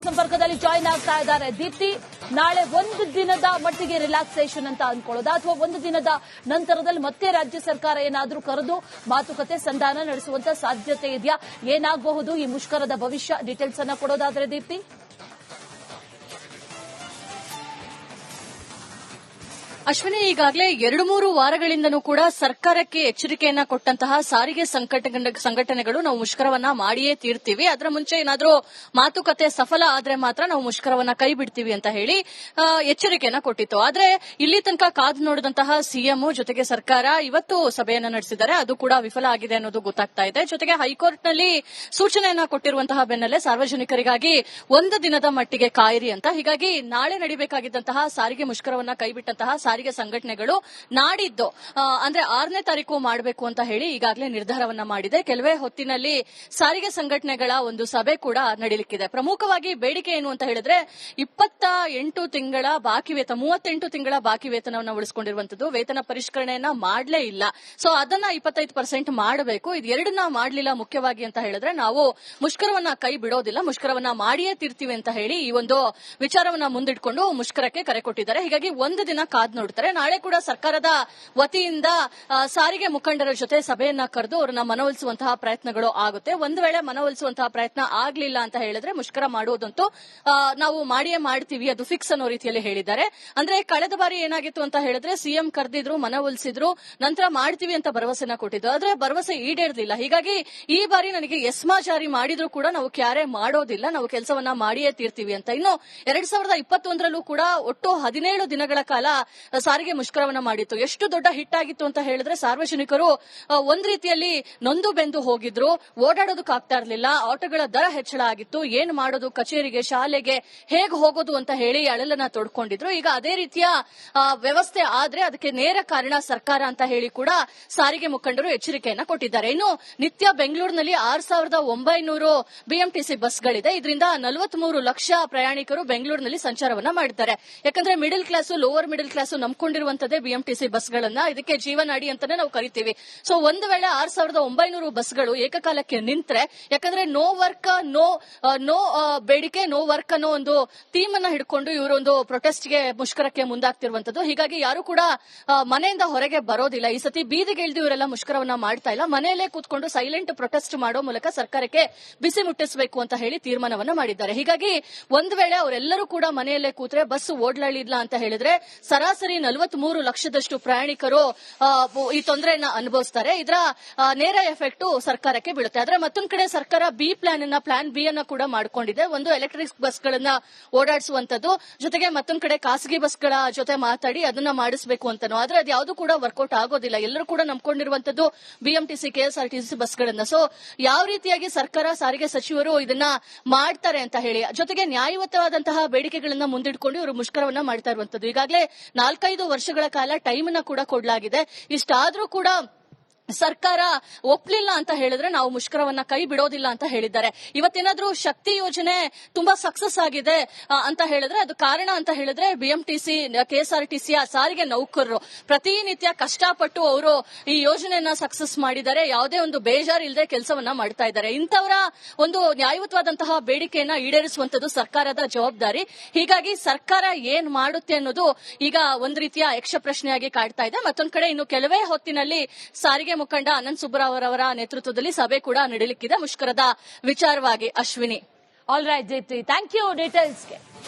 ಸಂಪರ್ಕದಲ್ಲಿ ಜಾಯಿನ್ ಆಗ್ತಾ ಇದ್ದಾರೆ ದೀಪ್ತಿ. ನಾಳೆ ಒಂದು ದಿನದ ಮಟ್ಟಿಗೆ ರಿಲ್ಯಾಕ್ಸೇಷನ್ ಅಂತ ಅನ್ಕೊಳ್ಳೋದಾ ಅಥವಾ ಒಂದು ದಿನದ ನಂತರದಲ್ಲಿ ಮತ್ತೆ ರಾಜ್ಯ ಸರ್ಕಾರ ಏನಾದರೂ ಕರೆದು ಮಾತುಕತೆ ಸಂಧಾನ ನಡೆಸುವಂತ ಸಾಧ್ಯತೆ ಇದೆಯಾ? ಏನಾಗಬಹುದು ಈ ಮುಷ್ಕರದ ಭವಿಷ್ಯ? ಡೀಟೇಲ್ಸ್ ಅನ್ನ ಕೊಡೋದಾದ್ರೆ ದೀಪ್ತಿ. ಅಶ್ವಿನಿ, ಈಗಾಗಲೇ 2-3 ವಾರಗಳಿಂದನೂ ಕೂಡ ಸರ್ಕಾರಕ್ಕೆ ಎಚ್ಚರಿಕೆಯನ್ನ ಕೊಟ್ಟಂತಹ ಸಾರಿಗೆ ಸಂಘಟನೆಗಳು ನಾವು ಮುಷ್ಕರವನ್ನ ಮಾಡಿಯೇ ತೀರ್ತೀವಿ, ಅದರ ಮುಂಚೆ ಏನಾದರೂ ಮಾತುಕತೆ ಸಫಲ ಆದ್ರೆ ಮಾತ್ರ ನಾವು ಮುಷ್ಕರವನ್ನ ಕೈ ಬಿಡ್ತೀವಿ ಅಂತ ಹೇಳಿ ಎಚ್ಚರಿಕೆಯನ್ನ ಕೊಟ್ಟಿತ್ತು. ಆದ್ರೆ ಇಲ್ಲಿ ತನಕ ಕಾದು ನೋಡಿದಂತಹ ಸಿಎಂ ಜೊತೆಗೆ ಸರ್ಕಾರ ಇವತ್ತು ಸಭೆಯನ್ನ ನಡೆಸಿದ್ದಾರೆ, ಅದು ಕೂಡ ವಿಫಲ ಆಗಿದೆ ಅನ್ನೋದು ಗೊತ್ತಾಗ್ತಾ ಇದೆ. ಜೊತೆಗೆ ಹೈಕೋರ್ಟ್ನಲ್ಲಿ ಸೂಚನೆಯನ್ನ ಕೊಟ್ಟಿರುವಂತಹ ಬೆನ್ನಲ್ಲೇ ಸಾರ್ವಜನಿಕರಿಗಾಗಿ ಒಂದು ದಿನದ ಮಟ್ಟಿಗೆ ಕಾಯಿರಿ ಅಂತ. ಹೀಗಾಗಿ ನಾಳೆ ನಡೀಬೇಕಾಗಿದ್ದಂತಹ ಸಾರಿಗೆ ಮುಷ್ಕರವನ್ನ ಕೈಬಿಟ್ಟಂತಹ ಸಾರಿಗೆ ಸಂಘಟನೆಗಳು ನಾಡಿದ್ದು ಅಂದ್ರೆ 6ನೇ ತಾರೀಕು ಮಾಡಬೇಕು ಅಂತ ಹೇಳಿ ಈಗಾಗಲೇ ನಿರ್ಧಾರವನ್ನ ಮಾಡಿದೆ. ಕೆಲವೇ ಹೊತ್ತಿನಲ್ಲಿ ಸಾರಿಗೆ ಸಂಘಟನೆಗಳ ಒಂದು ಸಭೆ ಕೂಡ ನಡೀಲಿಕ್ಕಿದೆ. ಪ್ರಮುಖವಾಗಿ ಬೇಡಿಕೆ ಏನು ಅಂತ ಹೇಳಿದ್ರೆ 28 ತಿಂಗಳ ಬಾಕಿ ವೇತನ, 38 ತಿಂಗಳ ಬಾಕಿ ವೇತನವನ್ನು ಉಳಿಸಿಕೊಂಡಿರುವಂತದ್ದು, ವೇತನ ಪರಿಷ್ಕರಣೆಯನ್ನ ಮಾಡಲೇ ಇಲ್ಲ. ಸೊ ಅದನ್ನ 25% ಮಾಡಬೇಕು. ಇದು ಎರಡನ್ನ ಮಾಡಲಿಲ್ಲ ಮುಖ್ಯವಾಗಿ ಅಂತ ಹೇಳಿದ್ರೆ ನಾವು ಮುಷ್ಕರವನ್ನ ಕೈ ಬಿಡೋದಿಲ್ಲ, ಮುಷ್ಕರವನ್ನ ಮಾಡಿಯೇ ತೀರ್ತೀವಿ ಅಂತ ಹೇಳಿ ಈ ಒಂದು ವಿಚಾರವನ್ನ ಮುಂದಿಟ್ಕೊಂಡು ಮುಷ್ಕರಕ್ಕೆ ಕರೆ ಕೊಟ್ಟಿದ್ದಾರೆ. ಹೀಗಾಗಿ ಒಂದು ದಿನ ಕಾದ್ ನೋಡ್ತಾರೆ. ನಾಳೆ ಕೂಡ ಸರ್ಕಾರದ ವತಿಯಿಂದ ಸಾರಿಗೆ ಮುಖಂಡರ ಜೊತೆ ಸಭೆಯನ್ನ ಕರೆದು ಅವರನ್ನ ಮನವೊಲಿಸುವಂತಹ ಪ್ರಯತ್ನಗಳು ಆಗುತ್ತೆ. ಒಂದು ವೇಳೆ ಮನವೊಲಿಸುವಂತಹ ಪ್ರಯತ್ನ ಆಗ್ಲಿಲ್ಲ ಅಂತ ಹೇಳಿದ್ರೆ ಮುಷ್ಕರ ಮಾಡುವುದಂತೂ ನಾವು ಮಾಡಿಯೇ ಮಾಡ್ತೀವಿ, ಅದು ಫಿಕ್ಸ್ ಅನ್ನೋ ರೀತಿಯಲ್ಲಿ ಹೇಳಿದ್ದಾರೆ. ಅಂದ್ರೆ ಕಳೆದ ಬಾರಿ ಏನಾಗಿತ್ತು ಅಂತ ಹೇಳಿದ್ರೆ ಸಿಎಂ ಕರೆದಿದ್ರು, ಮನವೊಲಿಸಿದ್ರು, ನಂತರ ಮಾಡ್ತೀವಿ ಅಂತ ಭರವಸೆನ ಕೊಟ್ಟಿದ್ರು, ಆದ್ರೆ ಭರವಸೆ ಈಡೇರಲಿಲ್ಲ. ಹೀಗಾಗಿ ಈ ಬಾರಿ ನನಗೆ ಎಸ್ಮಾ ಜಾರಿ ಮಾಡಿದ್ರು ಕೂಡ ನಾವು ಕ್ಯಾರೆ ಮಾಡೋದಿಲ್ಲ, ನಾವು ಕೆಲಸವನ್ನ ಮಾಡಿಯೇ ತೀರ್ತೀವಿ ಅಂತ. ಇನ್ನು 2021ರಲ್ಲೂ ಕೂಡ ಒಟ್ಟು 17 ದಿನಗಳ ಕಾಲ ಸಾರಿಗೆ ಮುಷ್ಕರವನ್ನ ಮಾಡಿತ್ತು. ಎಷ್ಟು ದೊಡ್ಡ ಹಿಟ್ ಆಗಿತ್ತು ಅಂತ ಹೇಳಿದ್ರೆ ಸಾರ್ವಜನಿಕರು ಒಂದ್ ರೀತಿಯಲ್ಲಿ ನೊಂದು ಬೆಂದು ಹೋಗಿದ್ರು, ಓಡಾಡೋದಕ್ಕಾಗ್ತಾ ಇರಲಿಲ್ಲ, ಆಟೋಗಳ ದರ ಹೆಚ್ಚಳ ಆಗಿತ್ತು, ಏನ್ ಮಾಡೋದು, ಕಚೇರಿಗೆ ಶಾಲೆಗೆ ಹೇಗೆ ಹೋಗೋದು ಅಂತ ಹೇಳಿ ಅಳಲನ್ನ ತೊಡ್ಕೊಂಡಿದ್ರು. ಈಗ ಅದೇ ರೀತಿಯ ವ್ಯವಸ್ಥೆ ಆದ್ರೆ ಅದಕ್ಕೆ ನೇರ ಕಾರಣ ಸರ್ಕಾರ ಅಂತ ಹೇಳಿ ಕೂಡ ಸಾರಿಗೆ ಮುಖಂಡರು ಎಚ್ಚರಿಕೆಯನ್ನ ಕೊಟ್ಟಿದ್ದಾರೆ. ಇನ್ನು ನಿತ್ಯ ಬೆಂಗಳೂರಿನಲ್ಲಿ 6900 ಬಿಎಂಟಿಸಿ ಬಸ್ಗಳಿದೆ. ಇದರಿಂದ 43 ಲಕ್ಷ ಪ್ರಯಾಣಿಕರು ಬೆಂಗಳೂರಿನಲ್ಲಿ ಸಂಚಾರವನ್ನ ಮಾಡಿದ್ದಾರೆ. ಯಾಕಂದ್ರೆ middle class, lower middle class ನಂಬ್ಕೊಂಡಿರುವಂತದ್ದೇ ಬಿಎಂಟಿಸಿ ಬಸ್ಗಳನ್ನ, ಇದಕ್ಕೆ ಜೀವನಾಡಿ ಅಂತಾನೆ ನಾವು ಕರಿತೀವಿ. ಸೊ ಒಂದು ವೇಳೆ 6900 ಬಸ್ಗಳು ಏಕಕಾಲಕ್ಕೆ ನಿಂತ್ರೆ, ಯಾಕಂದ್ರೆ ನೋ ವರ್ಕ್ ನೋ ಬೇಡಿಕೆ ನೋ ವರ್ಕ್ ಅನ್ನೋ ಒಂದು ಥೀಮ್ ಅನ್ನ ಹಿಡ್ಕೊಂಡು ಇವರೊಂದು ಪ್ರೊಟೆಸ್ಟ್ಗೆ ಮುಷ್ಕರಕ್ಕೆ ಮುಂದಾಗ್ತಿರುವಂತದ್ದು. ಹೀಗಾಗಿ ಯಾರು ಕೂಡ ಮನೆಯಿಂದ ಹೊರಗೆ ಬರೋದಿಲ್ಲ. ಈ ಸತಿ ಬೀದಿಗೆ ಇಳಿದು ಇವರೆಲ್ಲ ಮುಷ್ಕರವನ್ನ ಮಾಡ್ತಾ ಇಲ್ಲ, ಮನೆಯಲ್ಲೇ ಕೂತ್ಕೊಂಡು ಸೈಲೆಂಟ್ ಪ್ರೊಟೆಸ್ಟ್ ಮಾಡೋ ಮೂಲಕ ಸರ್ಕಾರಕ್ಕೆ ಬಿಸಿ ಮುಟ್ಟಿಸಬೇಕು ಅಂತ ಹೇಳಿ ತೀರ್ಮಾನವನ್ನ ಮಾಡಿದ್ದಾರೆ. ಹೀಗಾಗಿ ಒಂದು ವೇಳೆ ಅವರೆಲ್ಲರೂ ಕೂಡ ಮನೆಯಲ್ಲೇ ಕೂತ್ರೆ ಬಸ್ ಓಡ್ಲಾಳಿಲ್ಲ ಅಂತ ಹೇಳಿದ್ರೆ ಸರಾಸರಿ 43 ಲಕ್ಷದಷ್ಟು ಪ್ರಯಾಣಿಕರು ಈ ತೊಂದರೆಯನ್ನ ಅನುಭವಿಸ್ತಾರೆ. ಇದರ ನೇರ ಎಫೆಕ್ಟ್ ಸರ್ಕಾರಕ್ಕೆ ಬೀಳುತ್ತೆ. ಆದ್ರೆ ಮತ್ತೊಂದು ಕಡೆ ಸರ್ಕಾರ ಪ್ಲಾನ್ ಬಿ ಅನ್ನ ಕೂಡ ಮಾಡಿಕೊಂಡಿದೆ. ಒಂದು ಎಲೆಕ್ಟ್ರಿಕ್ ಬಸ್ಗಳನ್ನ ಓಡಾಡಿಸುವಂತದ್ದು, ಜೊತೆಗೆ ಮತ್ತೊಂದು ಕಡೆ ಖಾಸಗಿ ಬಸ್ಗಳ ಜೊತೆ ಮಾತಾಡಿ ಅದನ್ನ ಮಾಡಿಸಬೇಕು ಅಂತನೋ. ಆದ್ರೆ ಅದು ಯಾವುದು ಕೂಡ ವರ್ಕೌಟ್ ಆಗೋದಿಲ್ಲ. ಎಲ್ಲರೂ ಕೂಡ ನಂಬ್ಕೊಂಡಿರುವಂತದ್ದು ಬಿಎಂಟಿಸಿ, ಕೆಎಸ್ಆರ್ಟಿಸಿ ಬಸ್ಗಳನ್ನ. ಸೊ ಯಾವ ರೀತಿಯಾಗಿ ಸರ್ಕಾರ, ಸಾರಿಗೆ ಸಚಿವರು ಇದನ್ನ ಮಾಡ್ತಾರೆ ಅಂತ ಹೇಳಿ, ಜೊತೆಗೆ ನ್ಯಾಯಯುತವಾದಂತಹ ಬೇಡಿಕೆಗಳನ್ನ ಮುಂದಿಟ್ಕೊಂಡು ಇವರು ಮುಷ್ಕರವನ್ನ ಮಾಡ್ತಾ ಇರುವಂತದ್ದು. ಈಗಾಗಲೇ 4-5 ವರ್ಷಗಳ ಕಾಲ ಟೈಮ್ ಅನ್ನ ಕೂಡ ಕೊಡಲಾಗಿದೆ. ಇಷ್ಟಾದ್ರೂ ಕೂಡ ಸರ್ಕಾರ ಒಪ್ಲಿಲ್ಲ ಅಂತ ಹೇಳಿದ್ರೆ ನಾವು ಮುಷ್ಕರವನ್ನ ಕೈ ಬಿಡೋದಿಲ್ಲ ಅಂತ ಹೇಳಿದ್ದಾರೆ. ಇವತ್ತೇನಾದ್ರೂ ಶಕ್ತಿ ಯೋಜನೆ ತುಂಬಾ ಸಕ್ಸಸ್ ಆಗಿದೆ ಅಂತ ಹೇಳಿದ್ರೆ ಅದು ಕಾರಣ ಅಂತ ಹೇಳಿದ್ರೆ ಬಿಎಂಟಿಸಿ, ಕೆಎಸ್ಆರ್ಟಿಸಿಯ ಸಾರಿಗೆ ನೌಕರರು ಪ್ರತಿನಿತ್ಯ ಕಷ್ಟಪಟ್ಟು ಅವರು ಈ ಯೋಜನೆಯನ್ನ ಸಕ್ಸಸ್ ಮಾಡಿದ್ದಾರೆ. ಯಾವುದೇ ಒಂದು ಬೇಜಾರು ಇಲ್ಲದೆ ಕೆಲಸವನ್ನ ಮಾಡ್ತಾ ಇದ್ದಾರೆ. ಇಂಥವರ ಒಂದು ನ್ಯಾಯಯುತವಾದಂತಹ ಬೇಡಿಕೆಯನ್ನ ಈಡೇರಿಸುವಂತದ್ದು ಸರ್ಕಾರದ ಜವಾಬ್ದಾರಿ. ಹೀಗಾಗಿ ಸರ್ಕಾರ ಏನ್ ಮಾಡುತ್ತೆ ಅನ್ನೋದು ಈಗ ಒಂದ್ ರೀತಿಯ ಯಕ್ಷ ಪ್ರಶ್ನೆಯಾಗಿ ಕಾಡ್ತಾ ಇದೆ. ಮತ್ತೊಂದ್ ಕಡೆ ಇನ್ನು ಕೆಲವೇ ಹೊತ್ತಿನಲ್ಲಿ ಸಾರಿಗೆ ಮುಖಂಡ ಅನಂತ್ ಸುಬ್ಬರಾವ್ ಅವರ ನೇತೃತ್ವದಲ್ಲಿ ಸಭೆ ಕೂಡ ನಡೆಯಲಿಕ್ಕಿದೆ ಮುಷ್ಕರದ ವಿಚಾರವಾಗಿ. Ashwini, all right Deepti, thank you ಡೀಟೇಲ್ಸ್ಗೆ.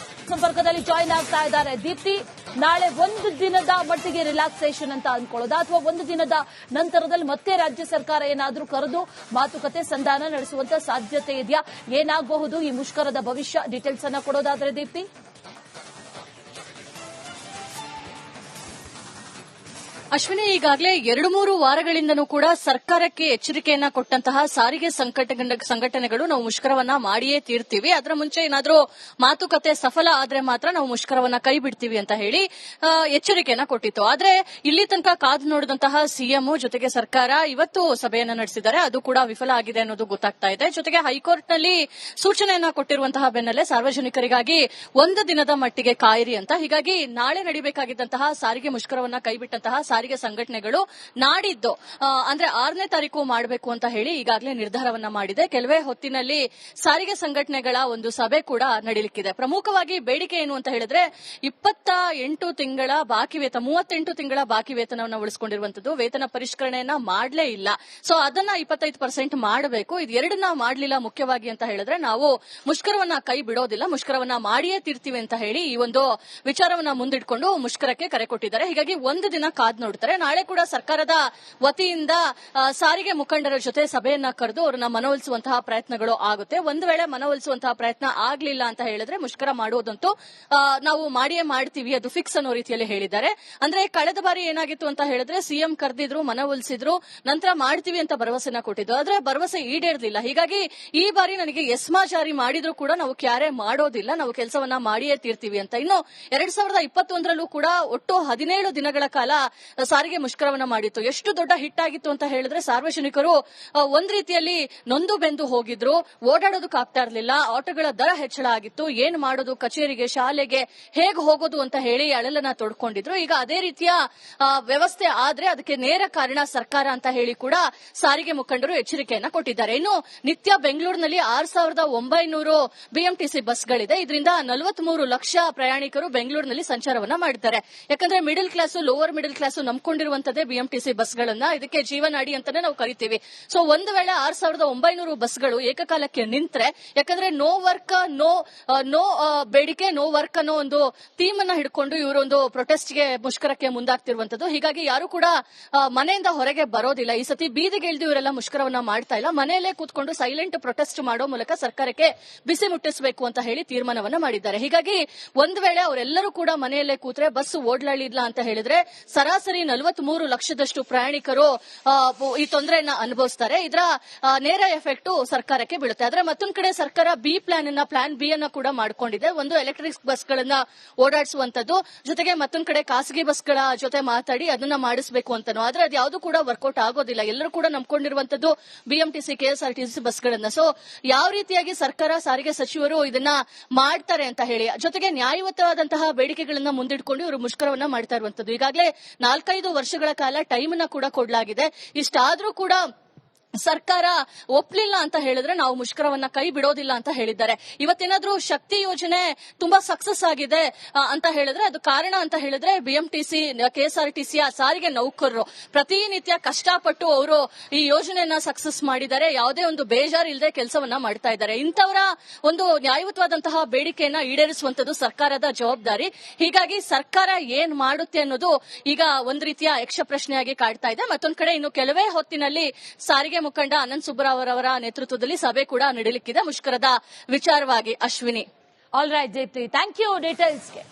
ಸಂಪರ್ಕದಲ್ಲಿ ಜಾಯಿನ್ ಆಗ್ತಾ ಇದ್ದಾರೆ ದೀಪ್ತಿ. ನಾಳೆ ಒಂದು ದಿನದ ಮಟ್ಟಿಗೆ ರಿಲ್ಯಾಕ್ಸೇಷನ್ ಅಂತ ಅನ್ಕೊಳ್ಳೋದಾ ಅಥವಾ ಒಂದು ದಿನದ ನಂತರದಲ್ಲಿ ಮತ್ತೆ ರಾಜ್ಯ ಸರ್ಕಾರ ಏನಾದರೂ ಕರೆದು ಮಾತುಕತೆ ಸಂಧಾನ ನಡೆಸುವಂತ ಸಾಧ್ಯತೆ ಇದೆಯಾ? ಏನಾಗಬಹುದು ಈ ಮುಷ್ಕರದ ಭವಿಷ್ಯ? ಡೀಟೇಲ್ಸ್ ಅನ್ನ ಕೊಡೋದಾದ್ರೆ ದೀಪ್ತಿ. ಅಶ್ವಿನಿ, ಈಗಾಗಲೇ 2-3 ವಾರಗಳಿಂದನೂ ಕೂಡ ಸರ್ಕಾರಕ್ಕೆ ಎಚ್ಚರಿಕೆಯನ್ನ ಕೊಟ್ಟಂತಹ ಸಾರಿಗೆ ಸಂಘಟನೆಗಳು ನಾವು ಮುಷ್ಕರವನ್ನ ಮಾಡಿಯೇ ತೀರ್ತೀವಿ, ಅದರ ಮುಂಚೆ ಏನಾದರೂ ಮಾತುಕತೆ ಸಫಲ ಆದ್ರೆ ಮಾತ್ರ ನಾವು ಮುಷ್ಕರವನ್ನ ಕೈ ಬಿಡ್ತೀವಿ ಅಂತ ಹೇಳಿ ಎಚ್ಚರಿಕೆಯನ್ನ ಕೊಟ್ಟಿತ್ತು. ಆದ್ರೆ ಇಲ್ಲಿ ತನಕ ಕಾದು ನೋಡಿದಂತಹ ಸಿಎಂ ಜೊತೆಗೆ ಸರ್ಕಾರ ಇವತ್ತು ಸಭೆಯನ್ನ ನಡೆಸಿದ್ದಾರೆ, ಅದು ಕೂಡ ವಿಫಲ ಆಗಿದೆ ಅನ್ನೋದು ಗೊತ್ತಾಗ್ತಾ ಇದೆ. ಜೊತೆಗೆ ಹೈಕೋರ್ಟ್ನಲ್ಲಿ ಸೂಚನೆಯನ್ನ ಕೊಟ್ಟಿರುವಂತಹ ಬೆನ್ನಲ್ಲೇ ಸಾರ್ವಜನಿಕರಿಗಾಗಿ ಒಂದು ದಿನದ ಮಟ್ಟಿಗೆ ಕಾಯಿರಿ ಅಂತ. ಹೀಗಾಗಿ ನಾಳೆ ನಡೀಬೇಕಾಗಿದ್ದಂತಹ ಸಾರಿಗೆ ಮುಷ್ಕರವನ್ನ ಕೈಬಿಟ್ಟಂತಹ ಸಾರಿಗೆ ಸಂಘಟನೆಗಳು ನಾಡಿದ್ದು ಅಂದ್ರೆ 6ನೇ ತಾರೀಕು ಮಾಡಬೇಕು ಅಂತ ಹೇಳಿ ಈಗಾಗಲೇ ನಿರ್ಧಾರವನ್ನ ಮಾಡಿದೆ. ಕೆಲವೇ ಹೊತ್ತಿನಲ್ಲಿ ಸಾರಿಗೆ ಸಂಘಟನೆಗಳ ಒಂದು ಸಭೆ ಕೂಡ ನಡೆಯಲಿಕ್ಕಿದೆ. ಪ್ರಮುಖವಾಗಿ ಬೇಡಿಕೆ ಏನು ಅಂತ ಹೇಳಿದ್ರೆ 28 ತಿಂಗಳ ಬಾಕಿ ವೇತನ 38 ತಿಂಗಳ ಬಾಕಿ ವೇತನವನ್ನು ಉಳಿಸಿಕೊಂಡಿರುವಂತದ್ದು, ವೇತನ ಪರಿಷ್ಕರಣೆಯನ್ನ ಮಾಡಲೇ ಇಲ್ಲ. ಸೊ ಅದನ್ನ 25% ಮಾಡಬೇಕು. ಇದು ಎರಡನ್ನ ಮಾಡಲಿಲ್ಲ ಮುಖ್ಯವಾಗಿ ಅಂತ ಹೇಳಿದ್ರೆ ನಾವು ಮುಷ್ಕರವನ್ನ ಕೈ ಬಿಡೋದಿಲ್ಲ, ಮುಷ್ಕರವನ್ನ ಮಾಡಿಯೇ ತೀರ್ತೀವಿ ಅಂತ ಹೇಳಿ ಈ ಒಂದು ವಿಚಾರವನ್ನ ಮುಂದಿಟ್ಕೊಂಡು ಮುಷ್ಕರಕ್ಕೆ ಕರೆ ಕೊಟ್ಟಿದ್ದಾರೆ. ಹೀಗಾಗಿ ಒಂದು ದಿನ ಕಾದ್ ನೋಡ್ತಾರೆ. ನಾಳೆ ಕೂಡ ಸರ್ಕಾರದ ವತಿಯಿಂದ ಸಾರಿಗೆ ಮುಖಂಡರ ಜೊತೆ ಸಭೆಯನ್ನ ಕರೆದು ಅವರನ್ನ ಮನವೊಲಿಸುವಂತಹ ಪ್ರಯತ್ನಗಳು ಆಗುತ್ತೆ. ಒಂದು ವೇಳೆ ಮನವೊಲಿಸುವಂತಹ ಪ್ರಯತ್ನ ಆಗ್ಲಿಲ್ಲ ಅಂತ ಹೇಳಿದ್ರೆ ಮುಷ್ಕರ ಮಾಡುವುದಂತೂ ನಾವು ಮಾಡಿಯೇ ಮಾಡ್ತೀವಿ, ಅದು ಫಿಕ್ಸ್ ಅನ್ನೋ ರೀತಿಯಲ್ಲಿ ಹೇಳಿದ್ದಾರೆ. ಅಂದ್ರೆ ಕಳೆದ ಬಾರಿ ಏನಾಗಿತ್ತು ಅಂತ ಹೇಳಿದ್ರೆ ಸಿಎಂ ಕರೆದಿದ್ರು, ಮನವೊಲಿಸಿದ್ರು, ನಂತರ ಮಾಡ್ತೀವಿ ಅಂತ ಭರವಸೆನ ಕೊಟ್ಟಿದ್ರು. ಆದ್ರೆ ಭರವಸೆ ಈಡೇರಲಿಲ್ಲ. ಹೀಗಾಗಿ ಈ ಬಾರಿ ನನಗೆ ಎಸ್ಮಾ ಜಾರಿ ಮಾಡಿದ್ರು ಕೂಡ ನಾವು ಕ್ಯಾರೆ ಮಾಡೋದಿಲ್ಲ, ನಾವು ಕೆಲಸವನ್ನ ಮಾಡಿಯೇ ತೀರ್ತೀವಿ ಅಂತ. ಇನ್ನು 2021ರಲ್ಲೂ ಕೂಡ ಒಟ್ಟು 17 ದಿನಗಳ ಕಾಲ ಸಾರಿಗೆ ಮುಷ್ಕರವನ್ನ ಮಾಡಿತ್ತು. ಎಷ್ಟು ದೊಡ್ಡ ಹಿಟ್ ಆಗಿತ್ತು ಅಂತ ಹೇಳಿದ್ರೆ ಸಾರ್ವಜನಿಕರು ಒಂದ್ ರೀತಿಯಲ್ಲಿ ನೊಂದು ಬೆಂದು ಹೋಗಿದ್ರು, ಓಡಾಡೋದಕ್ಕಾಗ್ತಾ ಇರಲಿಲ್ಲ, ಆಟೋಗಳ ದರ ಹೆಚ್ಚಳ ಆಗಿತ್ತು, ಏನ್ ಮಾಡೋದು, ಕಚೇರಿಗೆ ಶಾಲೆಗೆ ಹೇಗೆ ಹೋಗೋದು ಅಂತ ಹೇಳಿ ಅಳಲನ್ನ ತೊಡ್ಕೊಂಡಿದ್ರು. ಈಗ ಅದೇ ರೀತಿಯ ವ್ಯವಸ್ಥೆ ಆದ್ರೆ ಅದಕ್ಕೆ ನೇರ ಕಾರಣ ಸರ್ಕಾರ ಅಂತ ಹೇಳಿ ಕೂಡ ಸಾರಿಗೆ ಮುಖಂಡರು ಎಚ್ಚರಿಕೆಯನ್ನ ಕೊಟ್ಟಿದ್ದಾರೆ. ಇನ್ನು ನಿತ್ಯ ಬೆಂಗಳೂರಿನಲ್ಲಿ 6900 ಬಿಎಂಟಿಸಿ ಬಸ್ಗಳಿದೆ. ಇದರಿಂದ 43 ಲಕ್ಷ ಪ್ರಯಾಣಿಕರು ಬೆಂಗಳೂರಿನಲ್ಲಿ ಸಂಚಾರವನ್ನ ಮಾಡಿದ್ದಾರೆ. ಯಾಕಂದ್ರೆ middle class, lower middle class ನಂಬ್ಕೊಂಡಿರುವಂತದ್ದೇ ಬಿಎಂಟಿಸಿ ಬಸ್ಗಳನ್ನ, ಇದಕ್ಕೆ ಜೀವನಾಡಿ ಅಂತಾನೆ ನಾವು ಕರಿತೀವಿ. ಸೊ ಒಂದು ವೇಳೆ 6900 ಬಸ್ಗಳು ಏಕಕಾಲಕ್ಕೆ ನಿಂತ್ರೆ, ಯಾಕಂದ್ರೆ ನೋ ವರ್ಕ್ ನೋ ಬೇಡಿಕೆ ನೋ ವರ್ಕ್ ಅನ್ನೋ ಒಂದು ಥೀಮ್ ಅನ್ನ ಹಿಡ್ಕೊಂಡು ಇವರೊಂದು ಪ್ರೊಟೆಸ್ಟ್ಗೆ ಮುಷ್ಕರಕ್ಕೆ ಮುಂದಾಗ್ತಿರುವಂತದ್ದು. ಹೀಗಾಗಿ ಯಾರು ಕೂಡ ಮನೆಯಿಂದ ಹೊರಗೆ ಬರೋದಿಲ್ಲ. ಈ ಸತಿ ಬೀದಿಗೆ ಇಳಿದು ಇವರೆಲ್ಲ ಮುಷ್ಕರವನ್ನ ಮಾಡ್ತಾ ಇಲ್ಲ, ಮನೆಯಲ್ಲೇ ಕೂತ್ಕೊಂಡು ಸೈಲೆಂಟ್ ಪ್ರೊಟೆಸ್ಟ್ ಮಾಡೋ ಮೂಲಕ ಸರ್ಕಾರಕ್ಕೆ ಬಿಸಿ ಮುಟ್ಟಿಸಬೇಕು ಅಂತ ಹೇಳಿ ತೀರ್ಮಾನವನ್ನ ಮಾಡಿದ್ದಾರೆ. ಹೀಗಾಗಿ ಒಂದು ವೇಳೆ ಅವರೆಲ್ಲರೂ ಕೂಡ ಮನೆಯಲ್ಲೇ ಕೂತ್ರೆ ಬಸ್ ಓಡ್ಲಾಳಿಲ್ಲ ಅಂತ ಹೇಳಿದ್ರೆ ಸರಾಸರಿ 43 ಲಕ್ಷದಷ್ಟು ಪ್ರಯಾಣಿಕರು ಈ ತೊಂದರೆಯನ್ನ ಅನುಭವಿಸ್ತಾರೆ. ಇದರ ನೇರ ಎಫೆಕ್ಟ್ ಸರ್ಕಾರಕ್ಕೆ ಬೀಳುತ್ತೆ. ಆದ್ರೆ ಮತ್ತೊಂದು ಕಡೆ ಸರ್ಕಾರ ಪ್ಲಾನ್ ಬಿ ಅನ್ನ ಕೂಡ ಮಾಡ್ಕೊಂಡಿದೆ. ಒಂದು ಎಲೆಕ್ಟ್ರಿಕ್ ಬಸ್ಗಳನ್ನ ಓಡಾಡಿಸುವಂತದ್ದು, ಜೊತೆಗೆ ಮತ್ತೊಂದು ಕಡೆ ಖಾಸಗಿ ಬಸ್ಗಳ ಜೊತೆ ಮಾತಾಡಿ ಅದನ್ನ ಮಾಡಿಸಬೇಕು ಅಂತನೋ. ಆದ್ರೆ ಅದು ಯಾವುದು ಕೂಡ ವರ್ಕೌಟ್ ಆಗೋದಿಲ್ಲ. ಎಲ್ಲರೂ ಕೂಡ ನಂಬ್ಕೊಂಡಿರುವಂತದ್ದು ಬಿಎಂಟಿಸಿ, ಕೆಎಸ್ಆರ್ಟಿಸಿ ಬಸ್ಗಳನ್ನ. ಸೊ ಯಾವ ರೀತಿಯಾಗಿ ಸರ್ಕಾರ, ಸಾರಿಗೆ ಸಚಿವರು ಇದನ್ನ ಮಾಡ್ತಾರೆ ಅಂತ ಹೇಳಿ, ಜೊತೆಗೆ ನ್ಯಾಯಯುತವಾದಂತಹ ಬೇಡಿಕೆಗಳನ್ನ ಮುಂದಿಟ್ಕೊಂಡು ಇವರು ಮುಷ್ಕರವನ್ನ ಮಾಡ್ತಾ ಇರುವಂತದ್ದು. ಈಗಾಗಲೇ 4-5 ವರ್ಷಗಳ ಕಾಲ ಟೈಮ್ ಅನ್ನ ಕೂಡ ಕೊಡಲಾಗಿದೆ. ಇಷ್ಟಾದ್ರೂ ಕೂಡ ಸರ್ಕಾರ ಒಪ್ಲಿಲ್ಲ ಅಂತ ಹೇಳಿದ್ರೆ ನಾವು ಮುಷ್ಕರವನ್ನ ಕೈ ಬಿಡೋದಿಲ್ಲ ಅಂತ ಹೇಳಿದ್ದಾರೆ. ಇವತ್ತೇನಾದ್ರೂ ಶಕ್ತಿ ಯೋಜನೆ ತುಂಬಾ ಸಕ್ಸಸ್ ಆಗಿದೆ ಅಂತ ಹೇಳಿದ್ರೆ ಅದು ಕಾರಣ ಅಂತ ಹೇಳಿದ್ರೆ ಬಿಎಂಟಿಸಿ, ಕೆಎಸ್ಆರ್ಟಿಸಿಯ ಸಾರಿಗೆ ನೌಕರರು ಪ್ರತಿನಿತ್ಯ ಕಷ್ಟಪಟ್ಟು ಅವರು ಈ ಯೋಜನೆಯನ್ನ ಸಕ್ಸಸ್ ಮಾಡಿದ್ದಾರೆ. ಯಾವುದೇ ಒಂದು ಬೇಜಾರು ಇಲ್ಲದೆ ಕೆಲಸವನ್ನ ಮಾಡ್ತಾ ಇದ್ದಾರೆ. ಇಂಥವರ ಒಂದು ನ್ಯಾಯಯುತವಾದಂತಹ ಬೇಡಿಕೆಯನ್ನ ಈಡೇರಿಸುವಂತದ್ದು ಸರ್ಕಾರದ ಜವಾಬ್ದಾರಿ. ಹೀಗಾಗಿ ಸರ್ಕಾರ ಏನ್ ಮಾಡುತ್ತೆ ಅನ್ನೋದು ಈಗ ಒಂದು ರೀತಿಯ ಯಕ್ಷ ಪ್ರಶ್ನೆಯಾಗಿ ಕಾಡ್ತಾ ಇದೆ. ಮತ್ತೊಂದು ಕಡೆ ಇನ್ನು ಕೆಲವೇ ಹೊತ್ತಿನಲ್ಲಿ ಸಾರಿಗೆ ಮುಖಂಡ ಅನಂತ್ ಸುಬ್ಬರಾವ್ ಅವರ ನೇತೃತ್ವದಲ್ಲಿ ಸಭೆ ಕೂಡ ನಡೆಯಲಿಕ್ಕಿದೆ ಮುಷ್ಕರದ ವಿಚಾರವಾಗಿ. Ashwini. All right Deepti, thank you ಡೀಟೇಲ್ಸ್ಗೆ.